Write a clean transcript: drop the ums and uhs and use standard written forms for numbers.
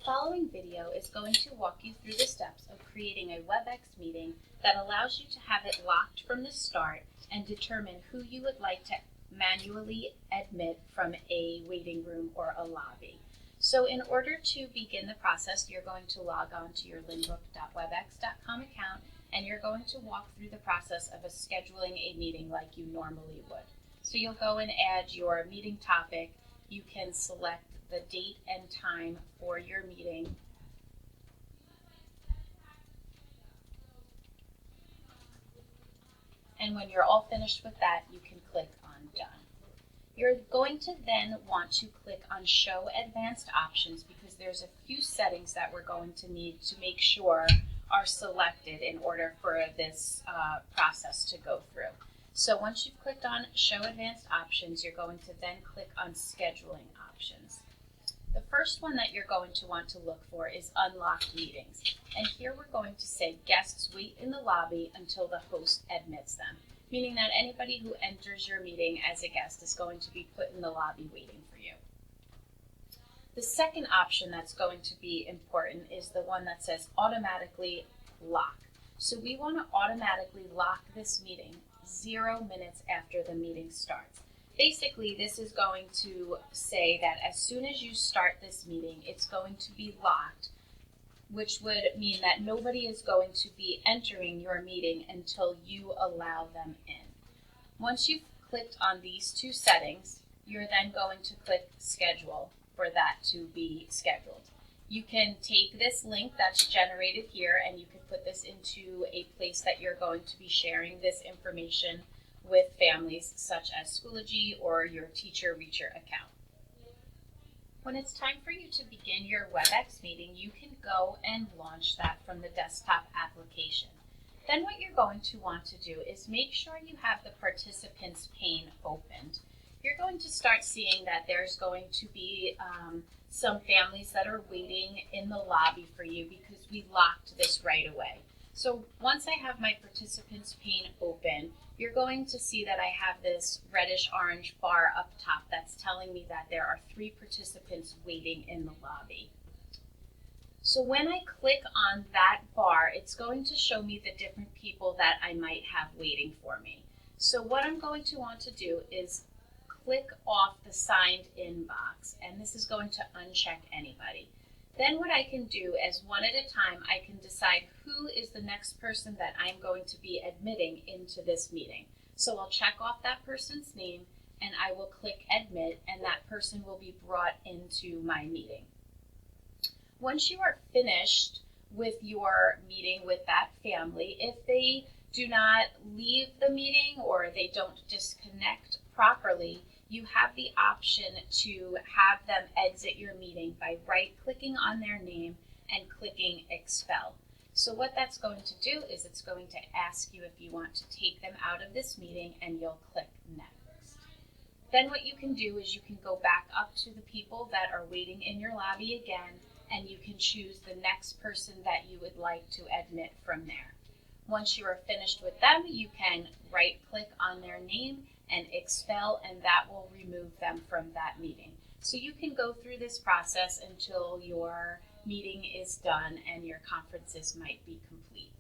following video is going to walk you through the steps of creating a Webex meeting that allows you to have it locked from the start and determine who you would like to manually admit from a waiting room or a lobby. So in order to begin the process, you're going to log on to your linbook.webex.com account and you're going to walk through the process of scheduling a meeting like you normally would. So you'll go and add your meeting topic. You can select the date and time for your meeting. And when you're all finished with that, you can click on Done. You're going to then want to click on Show Advanced Options because there's a few settings that we're going to need to make sure are selected in order for this process to go through. So once you've clicked on Show Advanced Options, you're going to then click on Scheduling Options. The first one that you're going to want to look for is Unlocked Meetings. And here we're going to say guests wait in the lobby until the host admits them, meaning that anybody who enters your meeting as a guest is going to be put in the lobby waiting for you. The second option that's going to be important is the one that says Automatically Lock. So we want to automatically lock this meeting 0 minutes after the meeting starts. Basically, this is going to say that as soon as you start this meeting, it's going to be locked, which would mean that nobody is going to be entering your meeting until you allow them in. Once you've clicked on these two settings, you're then going to click Schedule for that to be scheduled. You can take this link that's generated here and you can put this into a place that you're going to be sharing this information with families such as Schoology or your Teacher Reacher account. When it's time for you to begin your Webex meeting, you can go and launch that from the desktop application. Then what you're going to want to do is make sure you have the participants pane opened. You're going to start seeing that there's going to be some families that are waiting in the lobby for you because we locked this right away. So once I have my participants pane open, you're going to see that I have this reddish orange bar up top that's telling me that there are 3 participants waiting in the lobby. So when I click on that bar, it's going to show me the different people that I might have waiting for me. So what I'm going to want to do is click off the signed in box, and this is going to uncheck anybody. Then what I can do is one at a time, I can decide who is the next person that I'm going to be admitting into this meeting. So I'll check off that person's name and I will click admit and that person will be brought into my meeting. Once you are finished with your meeting with that family, if they do not leave the meeting or they don't disconnect properly, you have the option to have them exit your meeting by right-clicking on their name and clicking expel. So what that's going to do is it's going to ask you if you want to take them out of this meeting and you'll click next. Then what you can do is you can go back up to the people that are waiting in your lobby again and you can choose the next person that you would like to admit from there. Once you are finished with them, you can right-click on their name and expel, and that will remove them from that meeting. So you can go through this process until your meeting is done and your conferences might be complete.